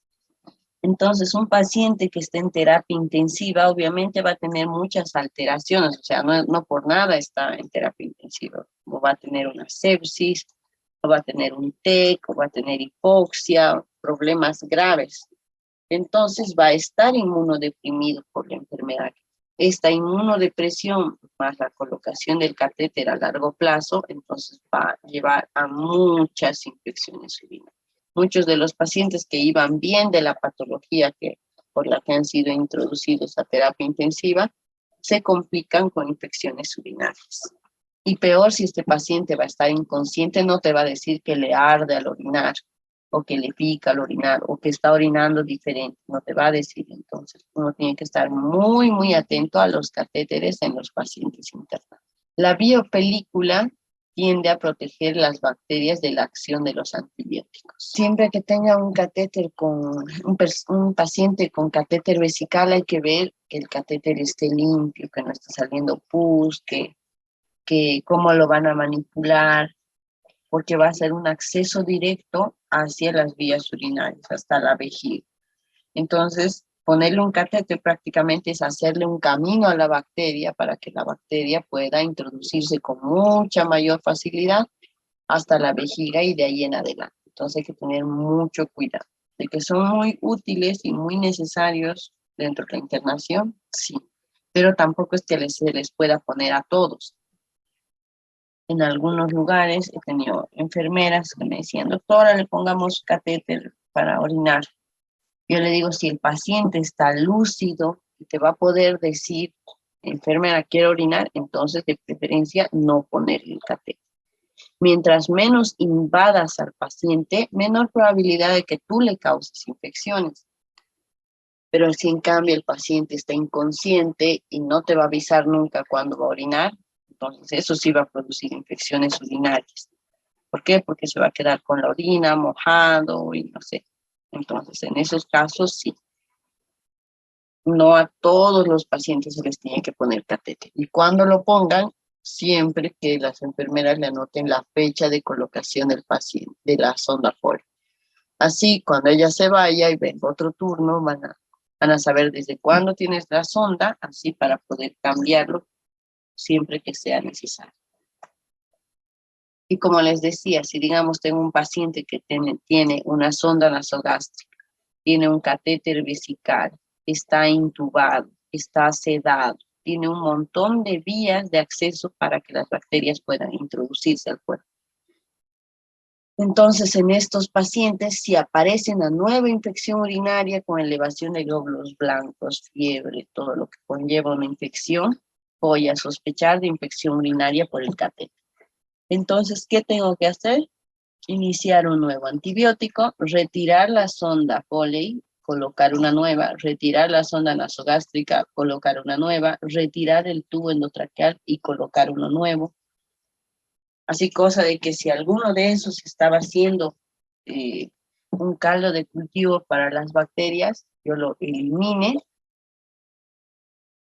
Speaker 1: Entonces, un paciente que esté en terapia intensiva obviamente va a tener muchas alteraciones, o sea, no por nada está en terapia intensiva. O va a tener una sepsis, o va a tener un TEC, o va a tener hipoxia, problemas graves. Entonces, va a estar inmunodeprimido por la enfermedad. Esta inmunodepresión más la colocación del catéter a largo plazo, entonces va a llevar a muchas infecciones urinarias. Muchos de los pacientes que iban bien de la patología por la que han sido introducidos a terapia intensiva, se complican con infecciones urinarias. Y peor si este paciente va a estar inconsciente, no te va a decir que le arde al orinar, o que le pica al orinar, o que está orinando diferente, no te va a decir. Entonces, uno tiene que estar muy, muy atento a los catéteres en los pacientes internados. La biopelícula tiende a proteger las bacterias de la acción de los antibióticos. Siempre que tenga un catéter un paciente con catéter vesical, hay que ver que el catéter esté limpio, que no esté saliendo pus, que cómo lo van a manipular, porque va a ser un acceso directo hacia las vías urinarias, hasta la vejiga. Entonces, ponerle un catéter prácticamente es hacerle un camino a la bacteria para que la bacteria pueda introducirse con mucha mayor facilidad hasta la vejiga y de ahí en adelante. Entonces hay que tener mucho cuidado. De que son muy útiles y muy necesarios dentro de la internación, sí, pero tampoco es que se les pueda poner a todos. En algunos lugares he tenido enfermeras que me decían, doctora, le pongamos catéter para orinar. Yo le digo, si el paciente está lúcido y te va a poder decir, enfermera, quiero orinar, entonces de preferencia no ponerle el catéter. Mientras menos invadas al paciente, menor probabilidad de que tú le causes infecciones. Pero si en cambio el paciente está inconsciente y no te va a avisar nunca cuando va a orinar, entonces eso sí va a producir infecciones urinarias. ¿Por qué? Porque se va a quedar con la orina mojado y no sé. Entonces, en esos casos sí. No a todos los pacientes se les tiene que poner catéter. Y cuando lo pongan, siempre que las enfermeras le anoten la fecha de colocación del paciente, de la sonda Foley. Así, cuando ella se vaya y venga otro turno, van a Van a saber desde cuándo tienes la sonda, así para poder cambiarlo siempre que sea necesario. Y como les decía, si digamos tengo un paciente que tiene una sonda nasogástrica, tiene un catéter vesical, está intubado, está sedado, tiene un montón de vías de acceso para que las bacterias puedan introducirse al cuerpo. Entonces, en estos pacientes, si aparece una nueva infección urinaria con elevación de glóbulos blancos, fiebre, todo lo que conlleva una infección, voy a sospechar de infección urinaria por el catéter. Entonces, ¿qué tengo que hacer? Iniciar un nuevo antibiótico, retirar la sonda Foley, colocar una nueva, retirar la sonda nasogástrica, colocar una nueva, retirar el tubo endotraqueal y colocar uno nuevo. Así cosa de que si alguno de esos estaba haciendo un caldo de cultivo para las bacterias, yo lo elimine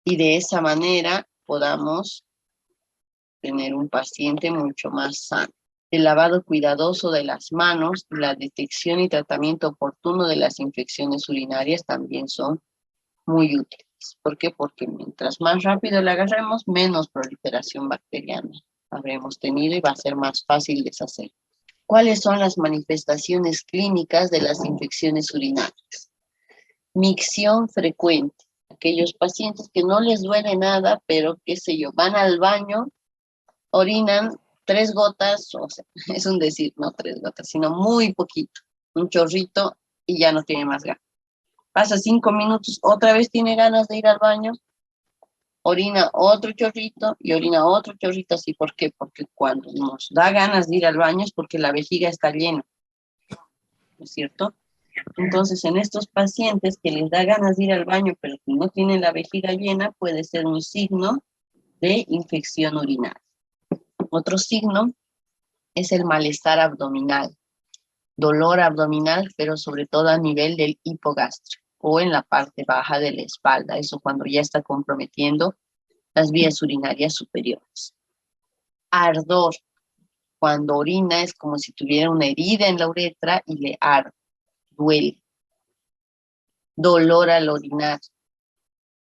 Speaker 1: y de esa manera podamos tener un paciente mucho más sano. El lavado cuidadoso de las manos, la detección y tratamiento oportuno de las infecciones urinarias también son muy útiles. ¿Por qué? Porque mientras más rápido la agarremos, menos proliferación bacteriana habremos tenido y va a ser más fácil deshacer. ¿Cuáles son las manifestaciones clínicas de las infecciones urinarias? Micción frecuente. Aquellos pacientes que no les duele nada, pero qué sé yo, van al baño, orinan 3 gotas, o sea, es un decir, no 3 gotas, sino muy poquito, un chorrito y ya no tiene más ganas. Pasa 5 minutos, otra vez tiene ganas de ir al baño, orina otro chorrito y orina otro chorrito así. ¿Por qué? Porque cuando nos da ganas de ir al baño es porque la vejiga está llena, ¿no es cierto? Entonces, en estos pacientes que les da ganas de ir al baño pero que no tienen la vejiga llena, puede ser un signo de infección urinaria. Otro signo es el malestar abdominal, dolor abdominal, pero sobre todo a nivel del hipogastrio o en la parte baja de la espalda, eso cuando ya está comprometiendo las vías urinarias superiores. Ardor, cuando orina es como si tuviera una herida en la uretra y le arde, duele. Dolor al orinar,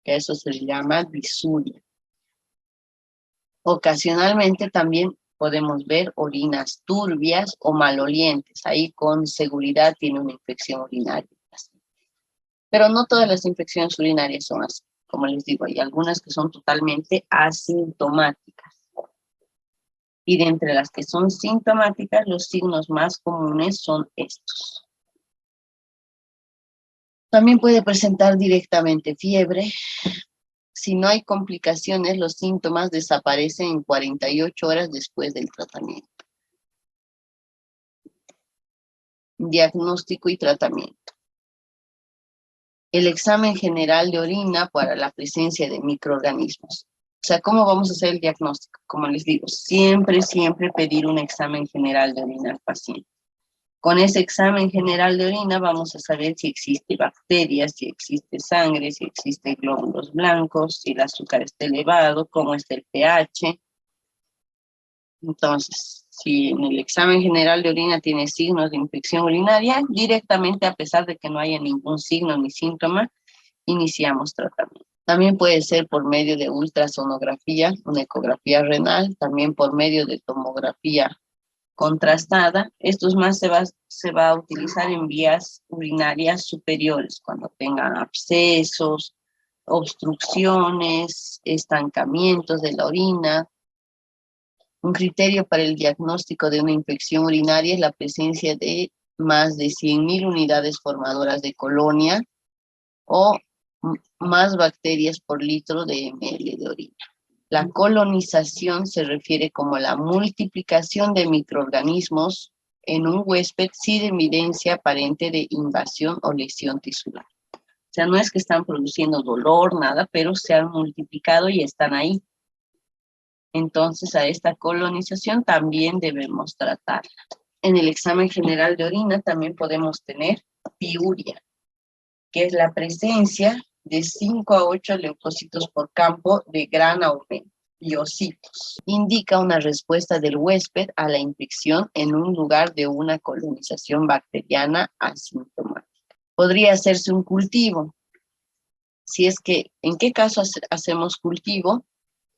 Speaker 1: que a eso se le llama disuria. Ocasionalmente también podemos ver orinas turbias o malolientes. Ahí con seguridad tiene una infección urinaria. Pero no todas las infecciones urinarias son así. Como les digo, hay algunas que son totalmente asintomáticas. Y de entre las que son sintomáticas, los signos más comunes son estos. También puede presentar directamente fiebre. Si no hay complicaciones, los síntomas desaparecen en 48 horas después del tratamiento. Diagnóstico y tratamiento. El examen general de orina para la presencia de microorganismos. O sea, ¿cómo vamos a hacer el diagnóstico? Como les digo, siempre pedir un examen general de orina al paciente. Con ese examen general de orina vamos a saber si existe bacterias, si existe sangre, si existe glóbulos blancos, si el azúcar está elevado, cómo está el pH. Entonces, si en el examen general de orina tiene signos de infección urinaria, directamente, a pesar de que no haya ningún signo ni síntoma, iniciamos tratamiento. También puede ser por medio de ultrasonografía, una ecografía renal, también por medio de tomografía contrastada. Estos más se va a utilizar en vías urinarias superiores, cuando tengan abscesos, obstrucciones, estancamientos de la orina. Un criterio para el diagnóstico de una infección urinaria es la presencia de más de 100.000 unidades formadoras de colonia o más bacterias por litro de ml de orina. La colonización se refiere como la multiplicación de microorganismos en un huésped sin evidencia aparente de invasión o lesión tisular. O sea, no es que están produciendo dolor, nada, pero se han multiplicado y están ahí. Entonces, a esta colonización también debemos tratarla. En el examen general de orina también podemos tener piuria, que es la presencia de 5 a 8 leucocitos por campo de gran aumento. Liocitos. Indica una respuesta del huésped a la infección en un lugar de una colonización bacteriana asintomática. Podría hacerse un cultivo. si es que, ¿en qué caso hacemos cultivo?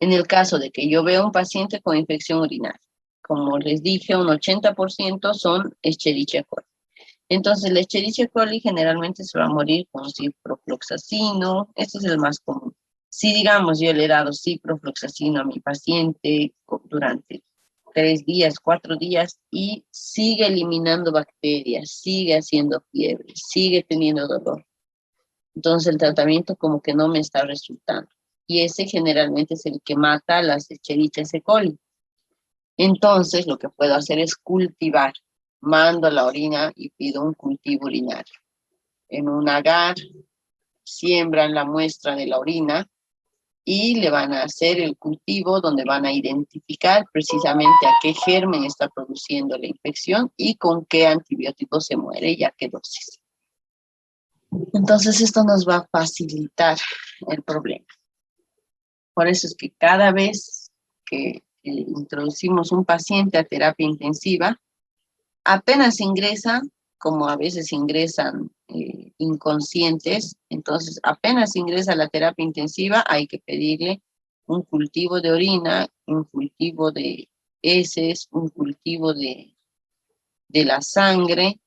Speaker 1: En el caso de que yo veo un paciente con infección urinaria. Como les dije, un 80% son Escherichia coli. Entonces, la Escherichia coli generalmente se va a morir con ciprofloxacino, este es el más común. Si, digamos, yo le he dado ciprofloxacino a mi paciente durante 3 días, 4 días, y sigue eliminando bacterias, sigue haciendo fiebre, sigue teniendo dolor. Entonces, el tratamiento como que no me está resultando. Y ese generalmente es el que mata a las Escherichia coli. Entonces, lo que puedo hacer es cultivar. Mando la orina y pido un cultivo urinario. En un agar, siembran la muestra de la orina y le van a hacer el cultivo donde van a identificar precisamente a qué germen está produciendo la infección y con qué antibiótico se muere y a qué dosis. Entonces, esto nos va a facilitar el problema. Por eso es que cada vez que introducimos un paciente a terapia intensiva, apenas ingresa, como a veces ingresan inconscientes, entonces apenas ingresa a la terapia intensiva, hay que pedirle un cultivo de orina, un cultivo de heces, un cultivo de la sangre,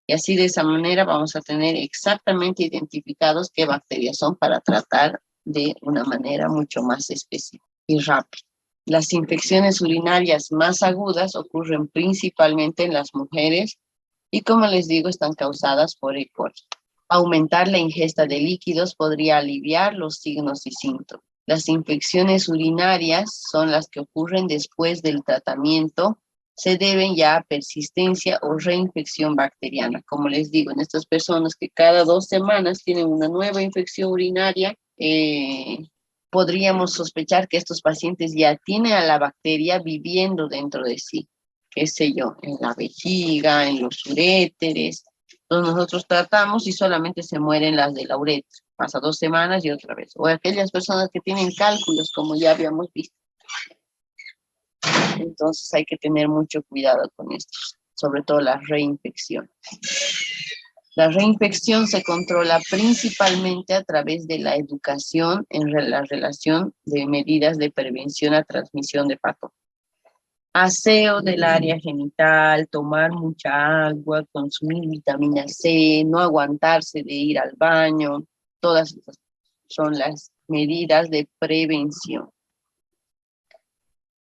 Speaker 1: y así de esa manera vamos a tener exactamente identificados qué bacterias son para tratar de una manera mucho más específica y rápida. Las infecciones urinarias más agudas ocurren principalmente en las mujeres y, como les digo, están causadas por E. coli. Aumentar la ingesta de líquidos podría aliviar los signos y síntomas. Las infecciones urinarias son las que ocurren después del tratamiento, se deben ya a persistencia o reinfección bacteriana. Como les digo, en estas personas que cada 2 semanas tienen una nueva infección urinaria, podríamos sospechar que estos pacientes ya tienen a la bacteria viviendo dentro de sí, qué sé yo, en la vejiga, en los uréteres. Entonces nosotros tratamos y solamente se mueren las de la uretra. Pasa 2 semanas y otra vez. O aquellas personas que tienen cálculos, como ya habíamos visto. Entonces hay que tener mucho cuidado con esto, sobre todo la reinfección. La reinfección se controla principalmente a través de la educación en la relación de medidas de prevención a transmisión de patógenos. Aseo del área genital, tomar mucha agua, consumir vitamina C, no aguantarse de ir al baño, todas esas son las medidas de prevención.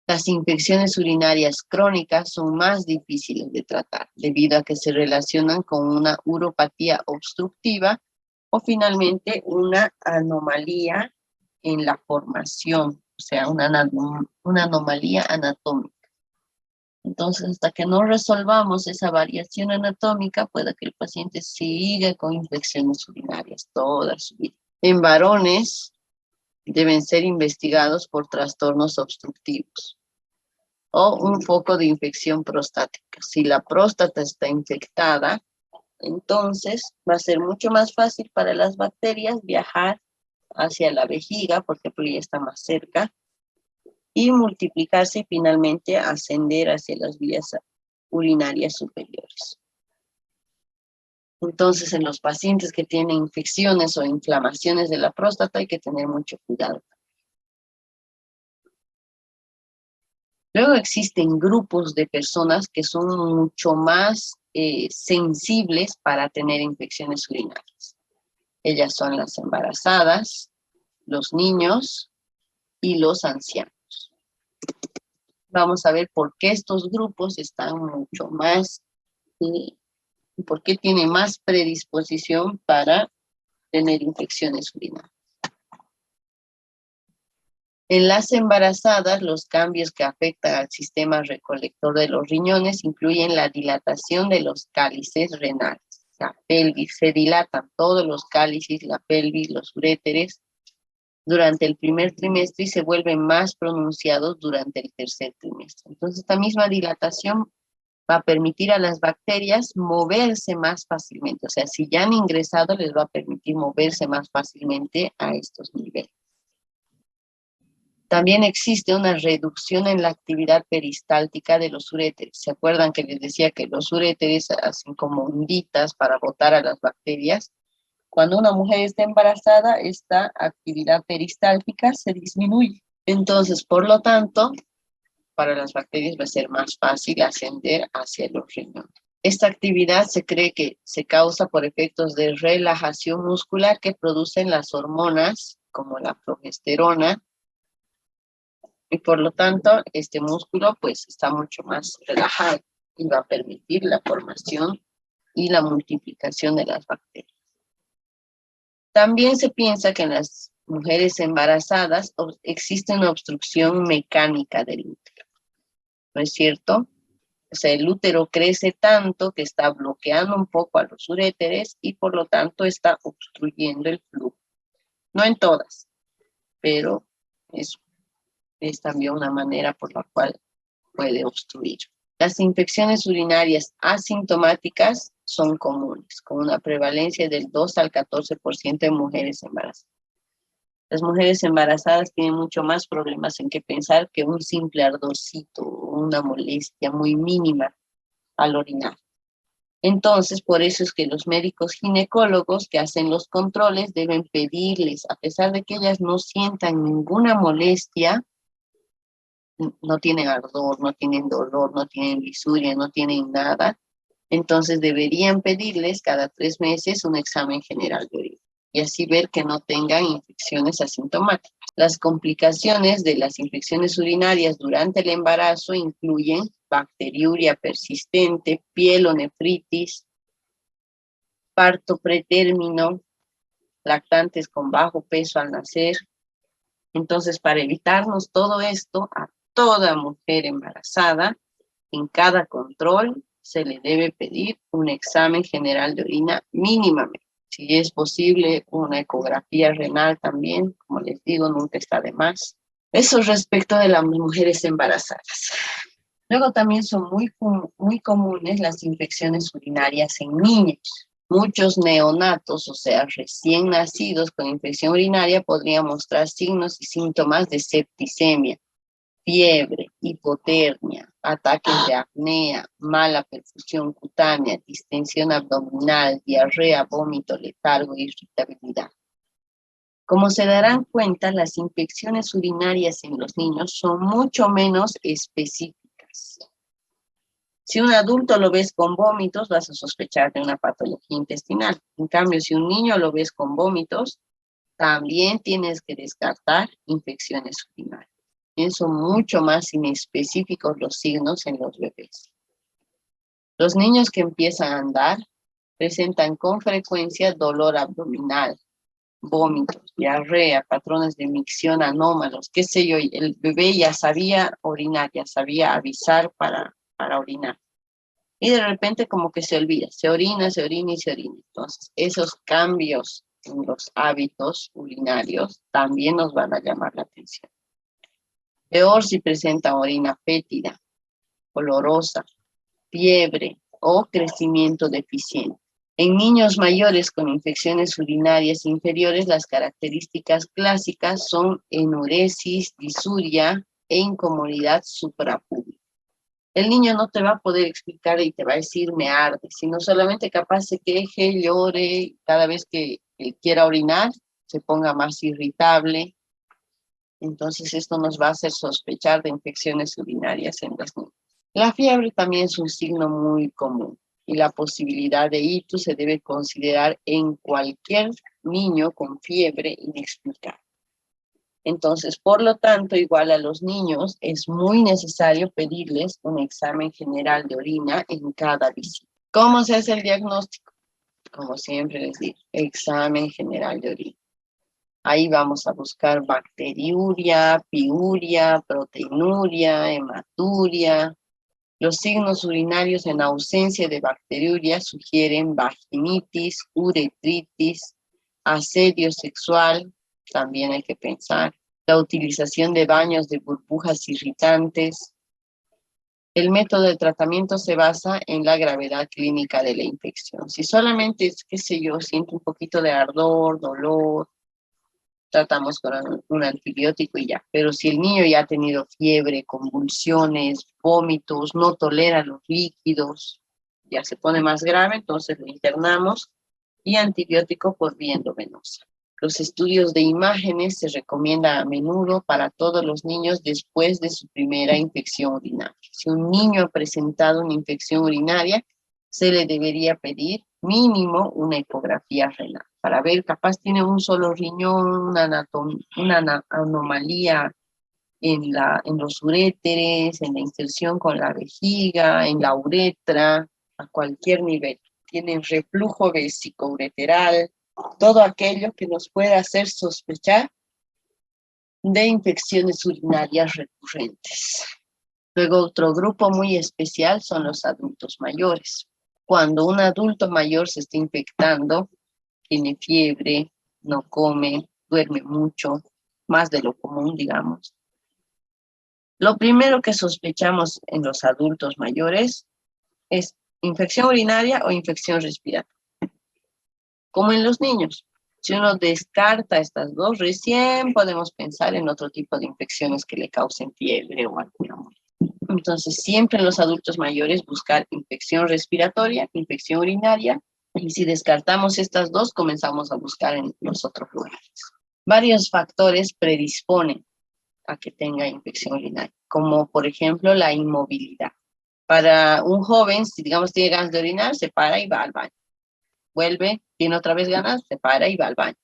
Speaker 1: Las infecciones urinarias crónicas son más difíciles de tratar debido a que se relacionan con una uropatía obstructiva o finalmente una anomalía en la formación, o sea, una anomalía anatómica. Entonces, hasta que no resolvamos esa variación anatómica, puede que el paciente siga con infecciones urinarias toda su vida. En varones, deben ser investigados por trastornos obstructivos o un foco de infección prostática. Si la próstata está infectada, entonces va a ser mucho más fácil para las bacterias viajar hacia la vejiga, porque ya está más cerca, y multiplicarse y finalmente ascender hacia las vías urinarias superiores. Entonces, en los pacientes que tienen infecciones o inflamaciones de la próstata hay que tener mucho cuidado. Luego existen grupos de personas que son mucho más sensibles para tener infecciones urinarias. Ellas son las embarazadas, los niños y los ancianos. Vamos a ver por qué estos grupos están mucho más, por qué tienen más predisposición para tener infecciones urinarias. En las embarazadas, los cambios que afectan al sistema recolector de los riñones incluyen la dilatación de los cálices renales. La pelvis, se dilatan todos los cálices, la pelvis, los uréteres durante el primer trimestre y se vuelven más pronunciados durante el tercer trimestre. Entonces, esta misma dilatación va a permitir a las bacterias moverse más fácilmente. O sea, si ya han ingresado, les va a permitir moverse más fácilmente a estos niveles. También existe una reducción en la actividad peristáltica de los uréteres. ¿Se acuerdan que les decía que los uréteres hacen como onditas para botar a las bacterias? Cuando una mujer está embarazada, esta actividad peristáltica se disminuye. Entonces, por lo tanto, para las bacterias va a ser más fácil ascender hacia los riñones. Esta actividad se cree que se causa por efectos de relajación muscular que producen las hormonas, como la progesterona, y por lo tanto, este músculo pues está mucho más relajado y va a permitir la formación y la multiplicación de las bacterias. También se piensa que en las mujeres embarazadas existe una obstrucción mecánica del útero, ¿no es cierto? O sea, el útero crece tanto que está bloqueando un poco a los uréteres y por lo tanto está obstruyendo el flujo. No en todas, pero es también una manera por la cual puede obstruir. Las infecciones urinarias asintomáticas son comunes, con una prevalencia del 2 al 14% en mujeres embarazadas. Las mujeres embarazadas tienen mucho más problemas en que pensar que un simple ardorcito o una molestia muy mínima al orinar. Entonces, por eso es que los médicos ginecólogos que hacen los controles deben pedirles, a pesar de que ellas no sientan ninguna molestia, no tienen ardor, no tienen dolor, no tienen disuria, no tienen nada, entonces deberían pedirles cada 3 meses un examen general de orina y así ver que no tengan infecciones asintomáticas. Las complicaciones de las infecciones urinarias durante el embarazo incluyen bacteriuria persistente, pielonefritis, parto pretérmino, lactantes con bajo peso al nacer. Entonces, para evitarnos todo esto, a toda mujer embarazada, en cada control se le debe pedir un examen general de orina mínimamente. Si es posible, una ecografía renal también, como les digo, nunca está de más. Eso respecto de las mujeres embarazadas. Luego también son muy comunes las infecciones urinarias en niños. Muchos neonatos, o sea, recién nacidos con infección urinaria, podrían mostrar signos y síntomas de septicemia, fiebre, hipotermia, ataques de apnea, mala perfusión cutánea, distensión abdominal, diarrea, vómito, letargo e irritabilidad. Como se darán cuenta, las infecciones urinarias en los niños son mucho menos específicas. Si un adulto lo ves con vómitos, vas a sospechar de una patología intestinal. En cambio, si un niño lo ves con vómitos, también tienes que descartar infecciones urinarias. Son mucho más inespecíficos los signos en los bebés. Los niños que empiezan a andar presentan con frecuencia dolor abdominal, vómitos, diarrea, patrones de micción anómalos, qué sé yo, el bebé ya sabía orinar, ya sabía avisar para orinar. Y de repente como que se olvida, se orina y se orina. Entonces, esos cambios en los hábitos urinarios también nos van a llamar la atención. Peor si presenta orina fétida, olorosa, fiebre o crecimiento deficiente. En niños mayores con infecciones urinarias inferiores, las características clásicas son enuresis, disuria e incomodidad suprapúbica. El niño no te va a poder explicar y te va a decir me arde, sino solamente capaz se queje, llore, cada vez que él quiera orinar, se ponga más irritable. Entonces esto nos va a hacer sospechar de infecciones urinarias en los niños. La fiebre también es un signo muy común y la posibilidad de ictus se debe considerar en cualquier niño con fiebre inexplicable. Entonces, por lo tanto, igual a los niños es muy necesario pedirles un examen general de orina en cada visita. ¿Cómo se hace el diagnóstico? Como siempre les digo, examen general de orina. Ahí vamos a buscar bacteriuria, piuria, proteinuria, hematuria. Los signos urinarios en ausencia de bacteriuria sugieren vaginitis, uretritis, asedio sexual, también hay que pensar, la utilización de baños de burbujas irritantes. El método de tratamiento se basa en la gravedad clínica de la infección. Si solamente es, qué sé yo, siente un poquito de ardor, dolor, tratamos con un antibiótico y ya. Pero si el niño ya ha tenido fiebre, convulsiones, vómitos, no tolera los líquidos, ya se pone más grave, entonces lo internamos y antibiótico por vía endovenosa. Los estudios de imágenes se recomiendan a menudo para todos los niños después de su primera infección urinaria. Si un niño ha presentado una infección urinaria, se le debería pedir mínimo una ecografía renal para ver, capaz tiene un solo riñón, una anomalía en los uréteres, en la inserción con la vejiga, en la uretra, a cualquier nivel. Tienen reflujo vesicoureteral, todo aquello que nos puede hacer sospechar de infecciones urinarias recurrentes. Luego, otro grupo muy especial son los adultos mayores. Cuando un adulto mayor se está infectando, tiene fiebre, no come, duerme mucho, más de lo común, digamos. Lo primero que sospechamos en los adultos mayores es infección urinaria o infección respiratoria. Como en los niños. Si uno descarta estas dos, recién podemos pensar en otro tipo de infecciones que le causen fiebre o alguna molestia. Entonces, siempre en los adultos mayores buscar infección respiratoria, infección urinaria, y si descartamos estas dos, comenzamos a buscar en los otros lugares. Varios factores predisponen a que tenga infección urinaria, como por ejemplo la inmovilidad. Para un joven, si digamos tiene ganas de orinar, se para y va al baño. Vuelve, tiene otra vez ganas, se para y va al baño.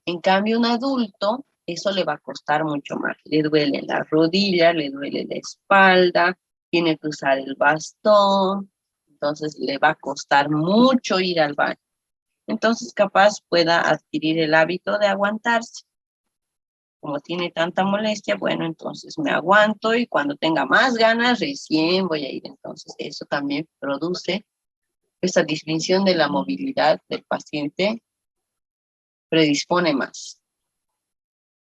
Speaker 1: En cambio, un adulto, eso le va a costar mucho más. Le duele la rodilla, le duele la espalda, tiene que usar el bastón, entonces le va a costar mucho ir al baño. Entonces, capaz pueda adquirir el hábito de aguantarse. Como tiene tanta molestia, bueno, entonces me aguanto y cuando tenga más ganas, recién voy a ir. Entonces, eso también produce esa disminución de la movilidad del paciente, predispone más.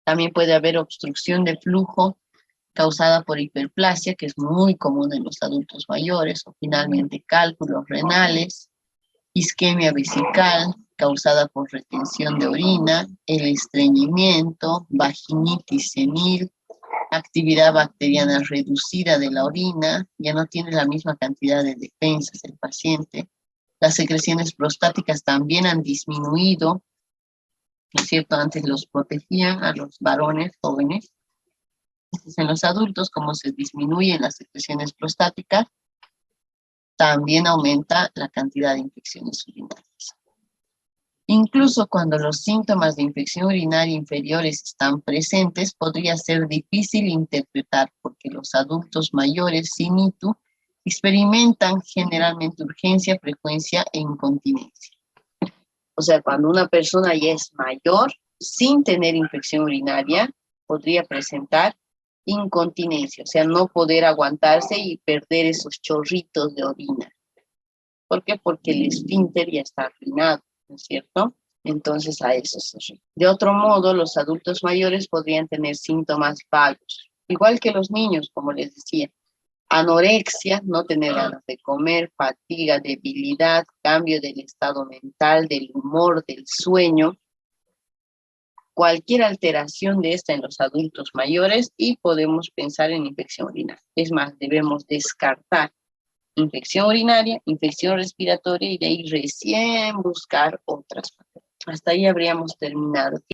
Speaker 1: También puede haber obstrucción de flujo causada por hiperplasia, que es muy común en los adultos mayores, o finalmente cálculos renales, isquemia vesical causada por retención de orina, el estreñimiento, vaginitis senil, actividad bacteriana reducida de la orina, ya no tiene la misma cantidad de defensas el paciente. Las secreciones prostáticas también han disminuido, ¿no es cierto? Antes los protegían a los varones jóvenes. Entonces, en los adultos, como se disminuyen las secreciones prostáticas, también aumenta la cantidad de infecciones urinarias. Incluso cuando los síntomas de infección urinaria inferiores están presentes, podría ser difícil interpretar porque los adultos mayores sin ITU experimentan generalmente urgencia, frecuencia e incontinencia. O sea, cuando una persona ya es mayor, sin tener infección urinaria, podría presentar incontinencia, o sea, no poder aguantarse y perder esos chorritos de orina. ¿Por qué? Porque el esfínter ya está afinado, ¿no es cierto? Entonces a eso se refiere. De otro modo, los adultos mayores podrían tener síntomas vagos, igual que los niños, como les decía. Anorexia, no tener ganas de comer, fatiga, debilidad, cambio del estado mental, del humor, del sueño, cualquier alteración de esta en los adultos mayores y podemos pensar en infección urinaria. Es más, debemos descartar infección urinaria, infección respiratoria y de ahí recién buscar otras. Hasta ahí habríamos terminado.